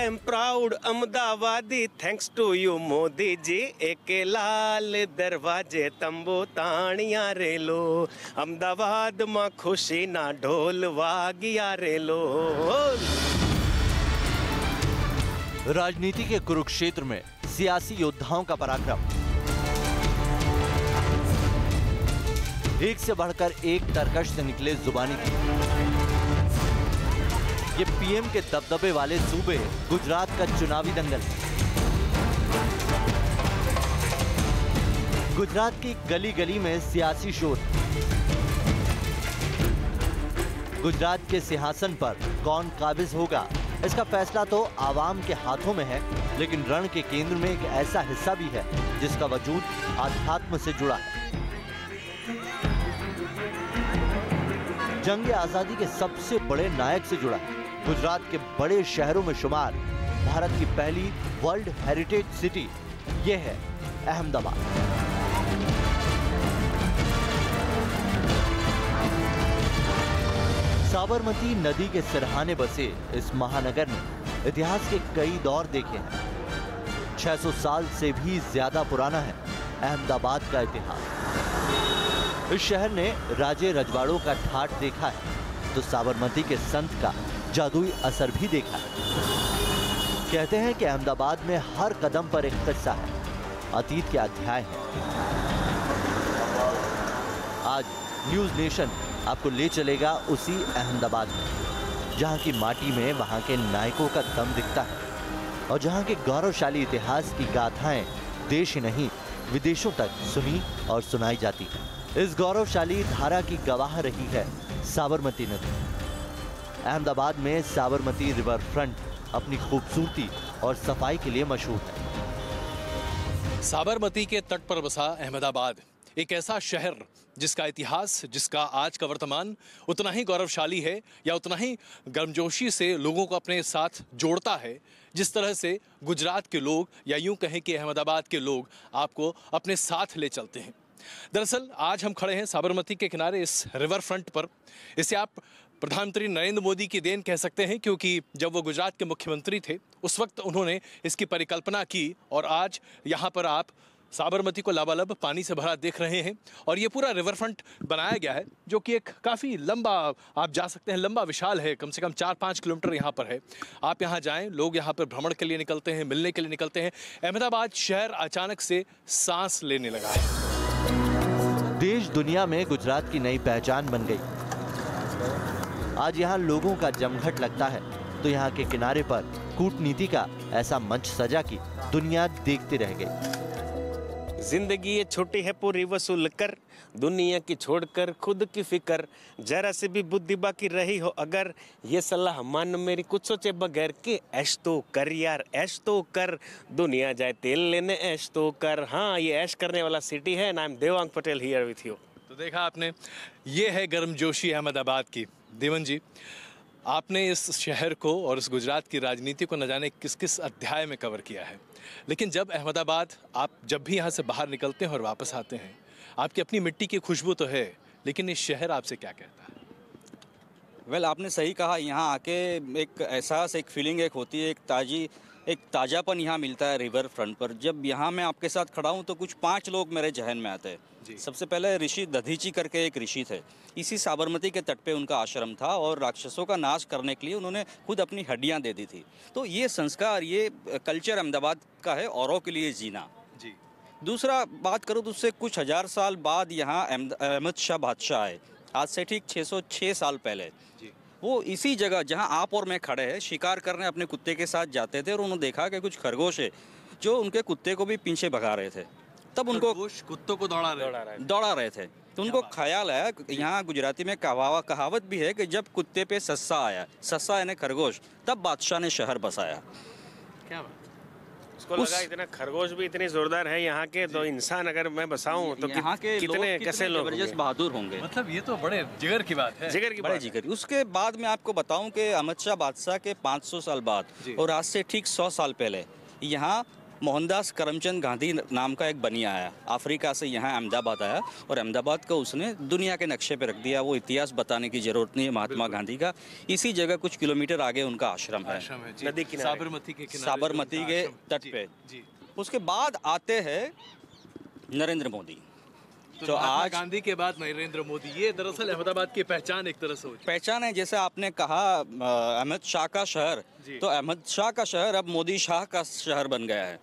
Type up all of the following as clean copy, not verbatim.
I am proud अहमदाबादी thanks to you Modi ji. एक लाल दरवाजे तंबू ताणिया रे लो, अहमदाबाद मां खुशी ना ढोल वागिया रे लो। राजनीति के कुरुक्षेत्र में सियासी योद्धाओं का पराक्रम, एक से बढ़कर एक तरकश से निकले जुबानी की। ये पीएम के दबदबे वाले सूबे गुजरात का चुनावी दंगल। गुजरात की गली गली में सियासी शोर। गुजरात के सिंहासन पर कौन काबिज होगा, इसका फैसला तो आवाम के हाथों में है, लेकिन रण के केंद्र में एक ऐसा हिस्सा भी है जिसका वजूद आध्यात्म से जुड़ा है। जंग आजादी के सबसे बड़े नायक से जुड़ा है। गुजरात के बड़े शहरों में शुमार भारत की पहली वर्ल्ड हेरिटेज सिटी यह है अहमदाबाद। साबरमती नदी के सिरहाने बसे इस महानगर ने इतिहास के कई दौर देखे हैं। 600 साल से भी ज्यादा पुराना है अहमदाबाद का इतिहास। इस शहर ने राजे रजवाड़ों का ठाठ देखा है तो साबरमती के संत का जादुई असर भी देखा है। कहते हैं कि अहमदाबाद में हर कदम पर एक किस्सा है, अतीत के अध्याय हैं। आज न्यूज नेशन आपको ले चलेगा उसी अहमदाबाद में, जहां की माटी में वहां के नायकों का दम दिखता है और जहां के गौरवशाली इतिहास की गाथाएं देश ही नहीं विदेशों तक सुनी और सुनाई जाती है। इस गौरवशाली धारा की गवाह रही है साबरमती नदी। अहमदाबाद में साबरमती रिवर फ्रंट अपनी खूबसूरती और सफाई के लिए मशहूर है। साबरमती के तट पर बसा अहमदाबाद एक ऐसा शहर जिसका इतिहास, जिसका आज का वर्तमान उतना ही गौरवशाली है या उतना ही गर्मजोशी से लोगों को अपने साथ जोड़ता है जिस तरह से गुजरात के लोग या यूं कहें कि अहमदाबाद के लोग आपको अपने साथ ले चलते हैं। दरअसल आज हम खड़े हैं साबरमती के किनारे इस रिवर फ्रंट पर। इसे आप प्रधानमंत्री नरेंद्र मोदी की देन कह सकते हैं, क्योंकि जब वो गुजरात के मुख्यमंत्री थे उस वक्त उन्होंने इसकी परिकल्पना की और आज यहाँ पर आप साबरमती को लबालब पानी से भरा देख रहे हैं। और ये पूरा रिवर फ्रंट बनाया गया है जो कि एक काफ़ी लंबा, आप जा सकते हैं, लंबा विशाल है, कम से कम 4-5 किलोमीटर यहाँ पर है। आप यहाँ जाएं, लोग यहाँ पर भ्रमण के लिए निकलते हैं, मिलने के लिए निकलते हैं। अहमदाबाद शहर अचानक से सांस लेने लगा है। देश दुनिया में गुजरात की नई पहचान बन गई। आज यहाँ लोगों का जमघट लगता है तो यहाँ के किनारे पर कूटनीति का ऐसा मंच सजा कि दुनिया देखते रह गई। जिंदगी ये छोटी है पूरी वसूल कर, दुनिया की छोड़कर खुद की फिक्र, जरा से भी बुद्धि बाकी रही हो अगर, ये सलाह मान मेरी कुछ सोचे बगैर कि ऐश तो कर यार, ऐश तो कर, दुनिया जाए तेल लेने ऐश तो कर। हाँ, ये ऐश करने वाला सिटी है। I am Devang Patel here with you. तो देखा आपने, ये है गर्मजोशी अहमदाबाद की। देवन जी, आपने इस शहर को और इस गुजरात की राजनीति को न जाने किस किस अध्याय में कवर किया है, लेकिन जब अहमदाबाद, आप जब भी यहाँ से बाहर निकलते हैं और वापस आते हैं, आपकी अपनी मिट्टी की खुशबू तो है, लेकिन इस शहर आपसे क्या कहता है? वेल, आपने सही कहा। यहाँ आके एक एहसास, एक फीलिंग एक होती है, एक ताज़ापन यहाँ मिलता है रिवर फ्रंट पर। जब यहाँ मैं आपके साथ खड़ा हूँ तो कुछ 5 लोग मेरे जहन में आते हैं। सबसे पहले ऋषि दधीची करके एक ऋषि थे। इसी साबरमती के तट पे उनका आश्रम था और राक्षसों का नाश करने के लिए उन्होंने खुद अपनी हड्डियाँ दे दी थी। तो ये संस्कार, ये कल्चर अहमदाबाद का है, औरों के लिए जीना। जी। दूसरा बात करूँ तो उससे कुछ 1000 साल बाद यहाँ अहमद शाह बादशाह आए, आज से ठीक 606 साल पहले। जी। वो इसी जगह जहाँ आप और मैं खड़े हैं शिकार करने अपने कुत्ते के साथ जाते थे और उन्होंने देखा कि कुछ खरगोश है जो उनके कुत्ते को भी पीछे भगा रहे थे। तब उनको कुत्तों को दौड़ा रहे थे। तो उनको ख्याल आया, यहाँ गुजराती में कहावत भी है कि जब कुत्ते पे सस्सा आया, सस्सा यानी खरगोश, तब बादशाह ने शहर बसाया। क्या बात? उसको लगा इतना खरगोश भी इतने जोरदार है यहाँ के, तो इंसान अगर मैं बसाऊं तो यहाँ के कितने कैसे लोग जबरदस्त बहादुर होंगे। मतलब ये तो बड़े जिगर की बात है। जिगर। उसके बाद मैं आपको बताऊं कि अहमद शाह बादशाह के 500 साल बाद और आज से ठीक 100 साल पहले यहाँ मोहनदास करमचंद गांधी नाम का एक बनिया आया, अफ्रीका से यहाँ अहमदाबाद आया और अहमदाबाद को उसने दुनिया के नक्शे पे रख दिया। वो इतिहास बताने की ज़रूरत नहीं है महात्मा गांधी का। इसी जगह कुछ किलोमीटर आगे उनका आश्रम है, नदी किनारे, साबरमती के किनारे, साबरमती के तट पे। उसके बाद आते हैं नरेंद्र मोदी। तो आज गांधी के बाद नरेंद्र मोदी, ये दरअसल अहमदाबाद की पहचान एक तरह से हो पहचान है। जैसे आपने कहा अहमद शाह का शहर, तो अहमद शाह का शहर अब मोदी शाह का शहर बन गया है।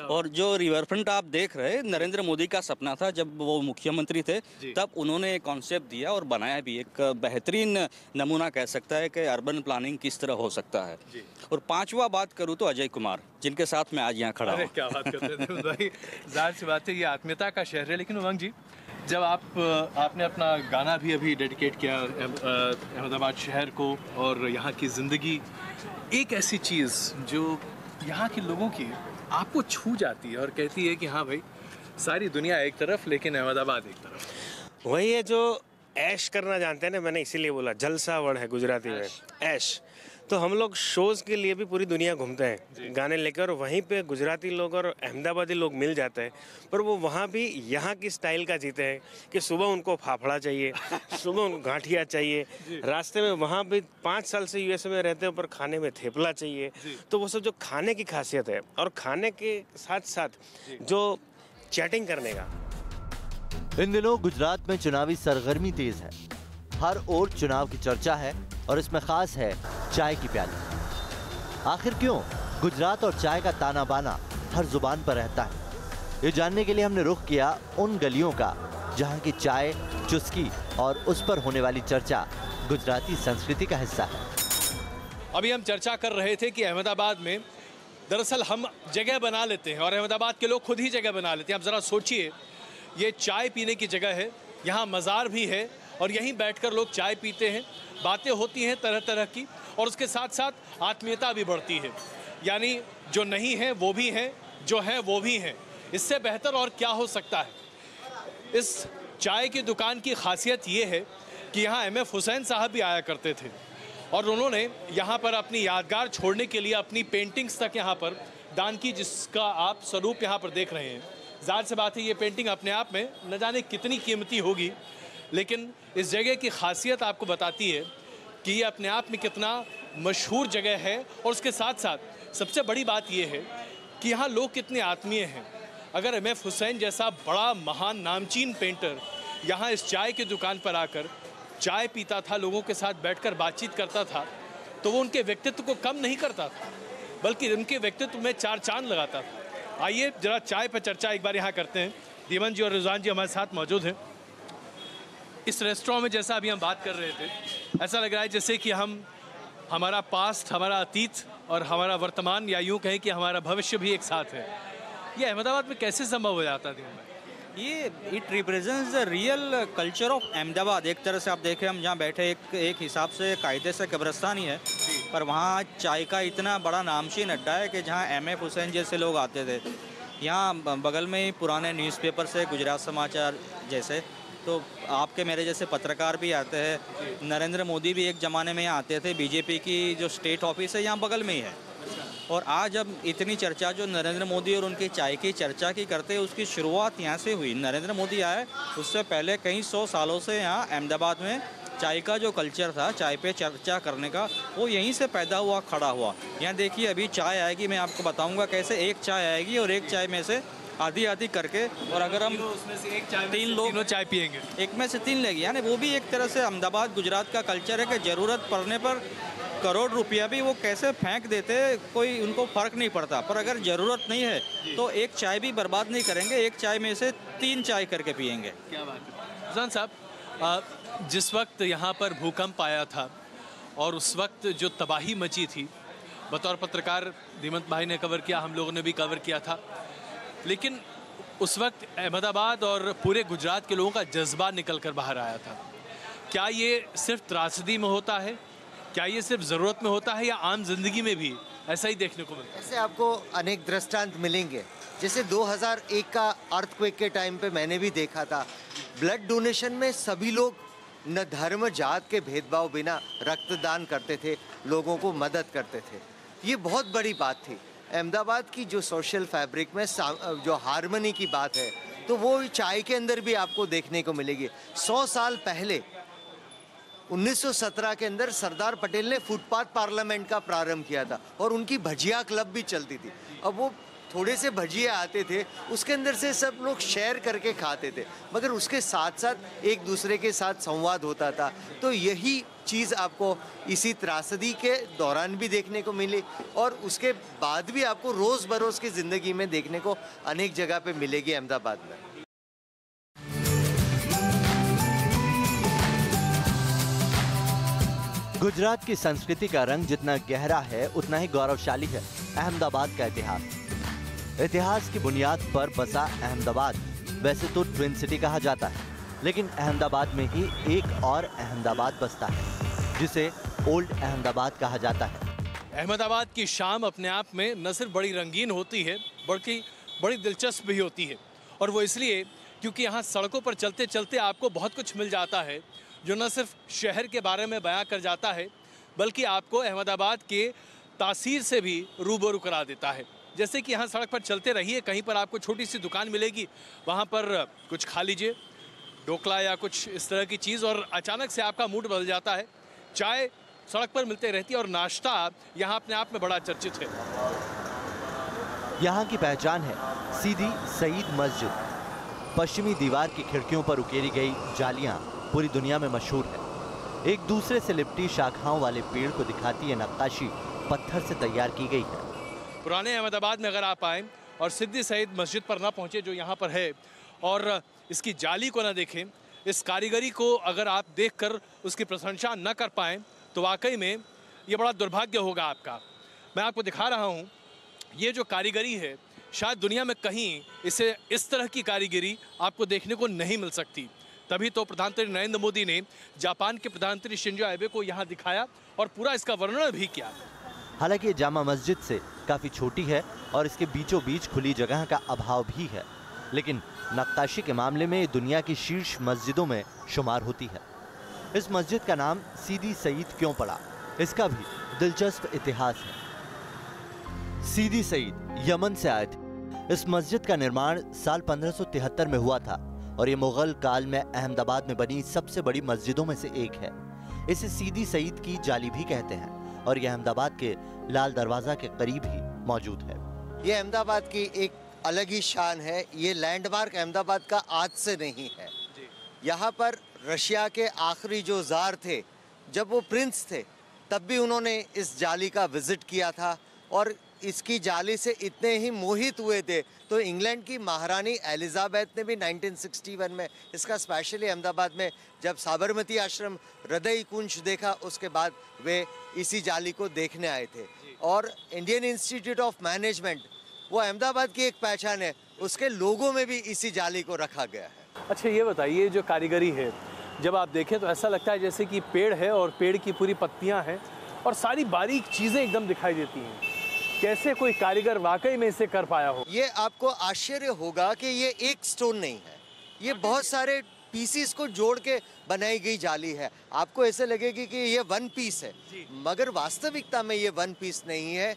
और जो रिवर फ्रंट आप देख रहे हैं, नरेंद्र मोदी का सपना था जब वो मुख्यमंत्री थे, तब उन्होंने एक कॉन्सेप्ट दिया और बनाया भी। एक बेहतरीन नमूना कह सकता है कि अर्बन प्लानिंग किस तरह हो सकता है। और पांचवा बात करूँ तो अजय कुमार, जिनके साथ मैं आज यहाँ खड़ा हूँ। क्या बात करते थे भाई, जाहिर सी बात है ये आत्मीयता का शहर है। लेकिन उमंग जी, जब आपने अपना गाना भी अभी डेडिकेट किया अहमदाबाद शहर को और यहाँ की ज़िंदगी, एक ऐसी चीज़ जो यहाँ के लोगों की आपको छू जाती है और कहती है कि हाँ भाई, सारी दुनिया एक तरफ लेकिन अहमदाबाद एक तरफ, वही है जो ऐश करना जानते हैं ना। मैंने इसीलिए बोला जलसा वर्ड है गुजराती में, ऐश। तो हम लोग शोज़ के लिए भी पूरी दुनिया घूमते हैं गाने लेकर, और वहीं पे गुजराती लोग और अहमदाबादी लोग मिल जाते हैं। पर वो वहाँ भी यहाँ की स्टाइल का जीते हैं कि सुबह उनको फाफड़ा चाहिए, सुबह उनको गांठिया चाहिए, रास्ते में वहाँ भी 5 साल से यूएसए में रहते हैं पर खाने में थेपला चाहिए। तो वो सब जो खाने की खासियत है, और खाने के साथ साथ जो चैटिंग करने का। इन दिनों गुजरात में चुनावी सरगर्मी तेज है, हर ओर चुनाव की चर्चा है और इसमें खास है चाय की प्याली। आखिर क्यों गुजरात और चाय का ताना बाना हर जुबान पर रहता है, ये जानने के लिए हमने रुख किया उन गलियों का जहां की चाय, चुस्की और उस पर होने वाली चर्चा गुजराती संस्कृति का हिस्सा है। अभी हम चर्चा कर रहे थे कि अहमदाबाद में दरअसल हम जगह बना लेते हैं और अहमदाबाद के लोग खुद ही जगह बना लेते हैं। आप ज़रा सोचिए, ये चाय पीने की जगह है, यहाँ मज़ार भी है और यहीं बैठकर लोग चाय पीते हैं, बातें होती हैं तरह तरह की, और उसके साथ साथ आत्मीयता भी बढ़ती है। यानी जो नहीं है वो भी हैं, जो है वो भी हैं। इससे बेहतर और क्या हो सकता है। इस चाय की दुकान की खासियत ये है कि यहाँ एम.एफ. हुसैन साहब भी आया करते थे और उन्होंने यहाँ पर अपनी यादगार छोड़ने के लिए अपनी पेंटिंग्स तक यहाँ पर दान की, जिसका आप स्वरूप यहाँ पर देख रहे हैं। ज़ाहिर सी बात है ये पेंटिंग अपने आप में न जाने कितनी कीमती होगी, लेकिन इस जगह की खासियत आपको बताती है कि ये अपने आप में कितना मशहूर जगह है। और उसके साथ साथ सबसे बड़ी बात ये है कि यहाँ लोग कितने आत्मीय हैं। अगर एम.एफ. हुसैन जैसा बड़ा महान नामचीन पेंटर यहाँ इस चाय की दुकान पर आकर चाय पीता था, लोगों के साथ बैठकर बातचीत करता था, तो वो उनके व्यक्तित्व को कम नहीं करता था, बल्कि उनके व्यक्तित्व में 4 चांद लगाता था। आइए जरा चाय पर चर्चा एक बार यहाँ करते हैं। दीवन जी और रिजवान जी हमारे साथ मौजूद हैं। इस रेस्टोरेंट में जैसा अभी हम बात कर रहे थे, ऐसा लग रहा है जैसे कि हमारा पास्ट, हमारा अतीत और हमारा वर्तमान, या यूँ कहें कि हमारा भविष्य भी एक साथ है। ये अहमदाबाद में कैसे संभव हो जाता है? ये it represents the real culture of Ahmedabad. एक तरह से आप देखें, हम जहाँ बैठे एक हिसाब से कायदे से कब्रिस्तान ही है, पर वहाँ चाय का इतना बड़ा नामचीन अड्डा है कि जहाँ एम.एफ. हुसैन जैसे लोग आते थे। यहाँ बगल में ही पुराने न्यूज़पेपर से गुजरात समाचार जैसे, तो आपके मेरे जैसे पत्रकार भी आते हैं। नरेंद्र मोदी भी एक ज़माने में आते थे। बीजेपी की जो स्टेट ऑफिस है यहाँ बगल में ही है। और आज अब इतनी चर्चा जो नरेंद्र मोदी और उनकी चाय की चर्चा की करते हैं, उसकी शुरुआत यहाँ से हुई। नरेंद्र मोदी आए उससे पहले कई 100 सालों से यहाँ अहमदाबाद में चाय का जो कल्चर था, चाय पे चर्चा करने का, वो यहीं से पैदा हुआ, खड़ा हुआ। यहाँ देखिए अभी चाय आएगी, मैं आपको बताऊँगा कैसे एक चाय आएगी और एक चाय में से आधी आधी करके, और अगर हम उसमें से एक चाय 3 लोग चाय पियेंगे, एक में से 3 लेंगे। यानी वो भी एक तरह से अहमदाबाद गुजरात का कल्चर है कि ज़रूरत पड़ने पर करोड़ रुपया भी वो कैसे फेंक देते, कोई उनको फ़र्क नहीं पड़ता। पर अगर ज़रूरत नहीं है तो एक चाय भी बर्बाद नहीं करेंगे, एक चाय में से 3 चाय करके पियेंगे। क्या बात है हुसैन साहब, जिस वक्त यहाँ पर भूकंप आया था और उस वक्त जो तबाही मची थी, बतौर पत्रकार दीमंत भाई ने कवर किया, हम लोगों ने भी कवर किया था, लेकिन उस वक्त अहमदाबाद और पूरे गुजरात के लोगों का जज्बा निकल कर बाहर आया था। क्या ये सिर्फ त्रासदी में होता है, क्या ये सिर्फ ज़रूरत में होता है, या आम जिंदगी में भी ऐसा ही देखने को मिलता है? ऐसे आपको अनेक दृष्टांत मिलेंगे। जैसे 2001 का अर्थक्वेक के टाइम पे मैंने भी देखा था, ब्लड डोनेशन में सभी लोग न धर्म जात के भेदभाव बिना रक्तदान करते थे, लोगों को मदद करते थे। ये बहुत बड़ी बात थी। अहमदाबाद की जो सोशल फैब्रिक में जो हार्मनी की बात है, तो वो चाय के अंदर भी आपको देखने को मिलेगी। 100 साल पहले 1917 के अंदर सरदार पटेल ने फुटपाथ पार्लियामेंट का प्रारंभ किया था और उनकी भजिया क्लब भी चलती थी। अब वो थोड़े से भजिया आते थे, उसके अंदर से सब लोग शेयर करके खाते थे, मगर उसके साथ साथ एक दूसरे के साथ संवाद होता था। तो यही चीज़ आपको इसी त्रासदी के दौरान भी देखने को मिली और उसके बाद भी आपको रोज़ बरोज़ की ज़िंदगी में देखने को अनेक जगह पे मिलेगी अहमदाबाद में। गुजरात की संस्कृति का रंग जितना गहरा है उतना ही गौरवशाली है अहमदाबाद का इतिहास। इतिहास की बुनियाद पर बसा अहमदाबाद वैसे तो ट्विन सिटी कहा जाता है, लेकिन अहमदाबाद में ही एक और अहमदाबाद बसता है जिसे ओल्ड अहमदाबाद कहा जाता है। अहमदाबाद की शाम अपने आप में न सिर्फ बड़ी रंगीन होती है बल्कि बड़ी दिलचस्प भी होती है, और वो इसलिए क्योंकि यहाँ सड़कों पर चलते चलते आपको बहुत कुछ मिल जाता है जो न सिर्फ शहर के बारे में बयां कर जाता है बल्कि आपको अहमदाबाद के तासीर से भी रूबरू करा देता है। जैसे कि यहाँ सड़क पर चलते रहिए, कहीं पर आपको छोटी सी दुकान मिलेगी, वहाँ पर कुछ खा लीजिए, ढोकला या कुछ इस तरह की चीज़, और अचानक से आपका मूड बदल जाता है। चाय सड़क पर मिलते रहती है और नाश्ता यहाँ अपने आप में बड़ा चर्चित है। यहाँ की पहचान है सीदी सईद मस्जिद। पश्चिमी दीवार की खिड़कियों पर उकेरी गई जालियाँ पूरी दुनिया में मशहूर है। एक दूसरे से लिपटी शाखाओं वाले पेड़ को दिखाती है नक्काशी पत्थर से तैयार की गई है। पुराने अहमदाबाद में अगर आप आएँ और सिद्दी सईद मस्जिद पर ना पहुँचे जो यहाँ पर है, और इसकी जाली को ना देखें, इस कारीगरी को अगर आप देखकर उसकी प्रशंसा न कर पाएँ तो वाकई में ये बड़ा दुर्भाग्य होगा आपका। मैं आपको दिखा रहा हूँ ये जो कारीगरी है, शायद दुनिया में कहीं इसे इस तरह की कारीगरी आपको देखने को नहीं मिल सकती। तभी तो प्रधानमंत्री नरेंद्र मोदी ने जापान के प्रधानमंत्री शिंजो एबे को यहाँ दिखाया और पूरा इसका वर्णन भी किया। हालांकि ये जामा मस्जिद से काफ़ी छोटी है और इसके बीचों बीच खुली जगह का अभाव भी है, लेकिन नक्काशी के मामले में दुनिया की शीर्ष मस्जिदों में शुमार होती है। इस मस्जिद का नाम सीदी सईद क्यों पड़ा, इसका भी दिलचस्प इतिहास है। सीदी सईद यमन से आए थे। इस मस्जिद का निर्माण साल 1573 में हुआ था और ये मुगल काल में अहमदाबाद में बनी सबसे बड़ी मस्जिदों में से एक है। इसे सीदी सईद की जाली भी कहते हैं और यह अहमदाबाद के लाल दरवाजा के करीब ही मौजूद है। ये अहमदाबाद की एक अलग ही शान है। ये लैंडमार्क अहमदाबाद का आज से नहीं है। यहाँ पर रशिया के आखिरी जो जार थे, जब वो प्रिंस थे, तब भी उन्होंने इस जाली का विजिट किया था और इसकी जाली से इतने ही मोहित हुए थे तो इंग्लैंड की महारानी एलिजाबेथ ने भी 1961 में इसका स्पेशली अहमदाबाद में जब साबरमती आश्रम हृदय कुंज देखा, उसके बाद वे इसी जाली को देखने आए थे। और इंडियन इंस्टीट्यूट ऑफ मैनेजमेंट, वो अहमदाबाद की एक पहचान है, उसके लोगों में भी इसी जाली को रखा गया है। अच्छा, ये बताइए, जो कारीगरी है जब आप देखें तो ऐसा लगता है जैसे कि पेड़ है और पेड़ की पूरी पत्तियां हैं और सारी बारीक चीज़ें एकदम दिखाई देती हैं। कैसे कोई कारीगर वाकई में इसे कर पाया हो? ये आपको आश्चर्य होगा कि ये एक स्टोन नहीं है, ये बहुत सारे पीसीस को जोड़ के बनाई गई जाली है। आपको ऐसे लगेगी कि ये वन पीस है, मगर वास्तविकता में ये वन पीस नहीं है।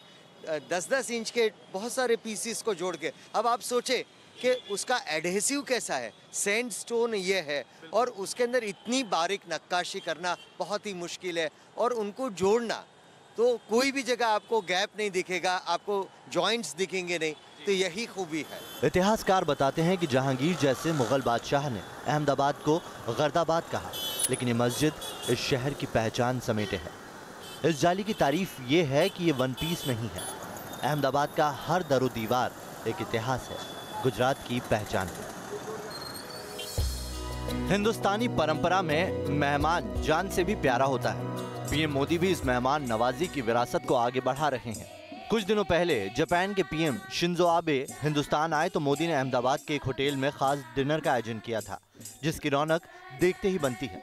10-10 इंच के बहुत सारे पीसीस को जोड़ के। अब आप सोचे कि उसका एडहेसिव कैसा है। सैंड स्टोन ये है और उसके अंदर इतनी बारीक नक्काशी करना बहुत ही मुश्किल है और उनको जोड़ना, तो कोई भी जगह आपको गैप नहीं दिखेगा, आपको जॉइंट्स दिखेंगे नहीं। तो यही खूबी है। इतिहासकार बताते हैं कि जहांगीर जैसे मुगल बादशाह ने अहमदाबाद को गर्दाबाद कहा, लेकिन ये मस्जिद इस शहर की पहचान समेटे है। इस जाली की तारीफ ये है कि ये वन पीस नहीं है। अहमदाबाद का हर दरो दीवार एक इतिहास है, गुजरात की पहचान है। हिंदुस्तानी परंपरा में मेहमान जान से भी प्यारा होता है। पीएम मोदी भी इस मेहमान नवाजी की विरासत को आगे बढ़ा रहे हैं। कुछ दिनों पहले जापान के पीएम शिंजो आबे हिंदुस्तान आए तो मोदी ने अहमदाबाद के एक होटल में खास डिनर का आयोजन किया था, जिसकी रौनक देखते ही बनती है।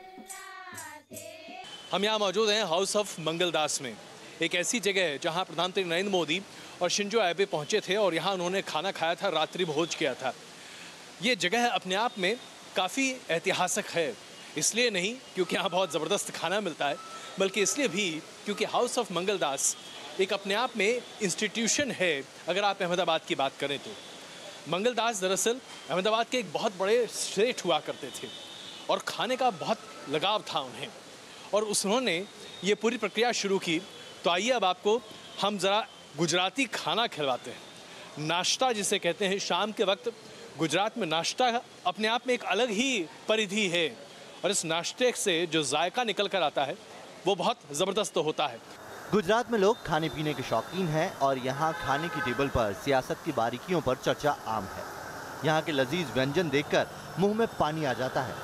हम यहाँ मौजूद हैं हाउस ऑफ मंगलदास में, एक ऐसी जगह है जहाँ प्रधानमंत्री नरेंद्र मोदी और शिंजो आबे पहुँचे थे और यहाँ उन्होंने खाना खाया था, रात्रि भोज किया था। ये जगह अपने आप में काफ़ी ऐतिहासिक है, इसलिए नहीं क्योंकि यहाँ बहुत ज़बरदस्त खाना मिलता है, बल्कि इसलिए भी क्योंकि हाउस ऑफ मंगलदास एक अपने आप में इंस्टीट्यूशन है अगर आप अहमदाबाद की बात करें तो। मंगलदास दरअसल अहमदाबाद के एक बहुत बड़े सेठ हुआ करते थे और खाने का बहुत लगाव था उन्हें, और उन्होंने ये पूरी प्रक्रिया शुरू की। तो आइए अब आपको हम ज़रा गुजराती खाना खिलवाते हैं, नाश्ता जिसे कहते हैं। शाम के वक्त गुजरात में नाश्ता अपने आप में एक अलग ही परिधि है, और इस नाश्ते से जो जायका निकल कर आता है वो बहुत ज़बरदस्त होता है। गुजरात में लोग खाने पीने के शौकीन हैं और यहाँ खाने की टेबल पर सियासत की बारीकियों पर चर्चा आम है। यहाँ के लजीज व्यंजन देखकर मुंह में पानी आ जाता है।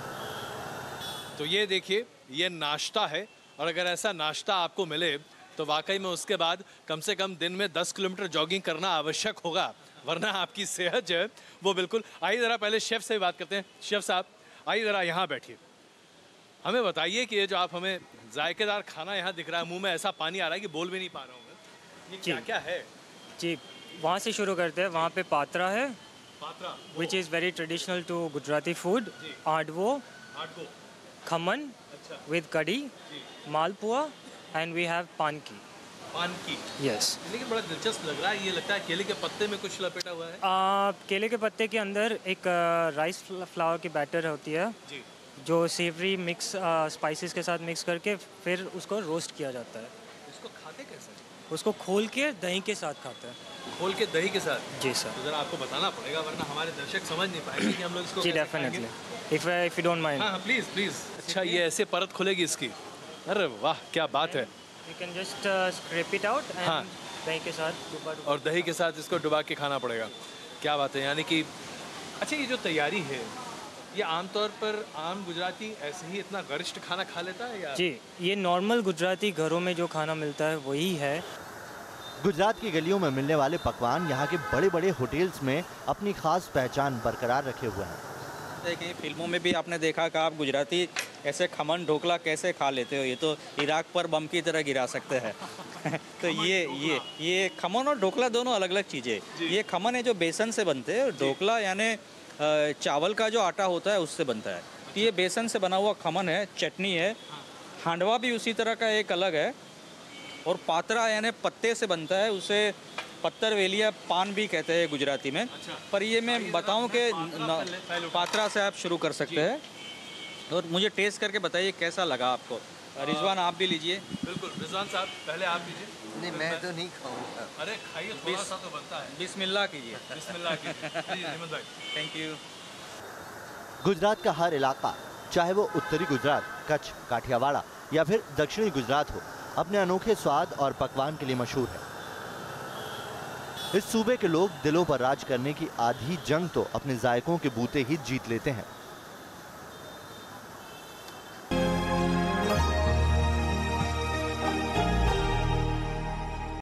तो ये देखिए, ये नाश्ता है, और अगर ऐसा नाश्ता आपको मिले तो वाकई में उसके बाद कम से कम दिन में 10 किलोमीटर जॉगिंग करना आवश्यक होगा, वरना आपकी सेहत जो है वो बिल्कुल। आइए ज़रा पहले शेफ़ से बात करते हैं। शेफ़ साहब आइए ज़रा यहाँ बैठिए, हमें बताइए कि ये जो आप हमें जायकेदार खाना यहाँ दिख रहा है, मुंह में ऐसा पानी आ रहा है कि बोल भी नहीं पा रहा हूँ मैं, ये क्या क्या है? जी, वहाँ से शुरू करते हैं। वहाँ पे पात्रा है, patra, which is very traditional to Gujarati food. आडवो, आटको, खमन अच्छा, विद कड़ी, मालपुआ, एंड वी हैव पान की। पान की, यस। लेकिन बड़ा दिलचस्प लग रहा है। ये लगता है केले के पत्ते में कुछ लपेटा हुआ है। केले के पत्ते के अंदर एक राइस फ्लावर की बैटर होती है, जी, जो सेवरी मिक्स स्पाइसेस के साथ मिक्स करके फिर उसको रोस्ट किया जाता है। इसको खाते कैसे? उसको खोल के दही के साथ खाते हैं। खोल के दही के साथ? जी सर। तो जरा आपको बताना पड़ेगा, वरना हमारे दर्शक समझ नहीं पाएंगे कि हम लोग इसको जी कैसे डेफिनेटली, खाएंगे। If you don't mind. हाँ प्लीज़ प्लीज़। अच्छा, ये ऐसे परत खुलेगी इसकी? अरे वाह, क्या बात है। You can just scrap it out हाँ। एंड दही के साथ डुबा और दही के साथ इसको डुबा के खाना पड़ेगा। क्या बात है, यानी कि अच्छा, ये जो तैयारी है ये आमतौर पर आम गुजराती ऐसे ही इतना गरिष्ठ खाना खा लेता है या? जी, ये नॉर्मल गुजराती घरों में जो खाना मिलता है वही है। गुजरात की गलियों में मिलने वाले पकवान यहाँ के बड़े बड़े होटल्स में अपनी खास पहचान बरकरार रखे हुए हैं। देखिए, फिल्मों में भी आपने देखा कि आप गुजराती ऐसे खमन ढोकला कैसे खा लेते हो, ये तो इराक पर बम की तरह गिरा सकते हैं। तो ये खमन और ढोकला दोनों अलग अलग चीज़ें। ये खमन है जो बेसन से बनते हैं, और ढोकला यानी चावल का जो आटा होता है उससे बनता है। तो ये बेसन से बना हुआ खमन है, चटनी है। हांडवा भी उसी तरह का एक अलग है, और पात्रा यानी पत्ते से बनता है, उसे पत्तर वेलिया पान भी कहते हैं गुजराती में। पर ये मैं बताऊं कि पात्रा से आप शुरू कर सकते हैं, और मुझे टेस्ट करके बताइए कैसा लगा आपको। रिजवान आप भी लीजिए। बिल्कुल, रिजवान साहब पहले आप लीजिए। नहीं, मैं तो नहीं खाऊंगा। अरे खाइए, थोड़ा सा तो बनता है। बिस्मिल्लाह कीजिए। बिस्मिल्लाह कीजिए। जी, अहमद भाई। Thank you. गुजरात का हर इलाका, चाहे वो उत्तरी गुजरात, कच्छ, काठियावाड़ या फिर दक्षिणी गुजरात हो, अपने अनोखे स्वाद और पकवान के लिए मशहूर है। इस सूबे के लोग दिलों पर राज करने की आधी जंग तो अपने जायकों के बूते ही जीत लेते हैं।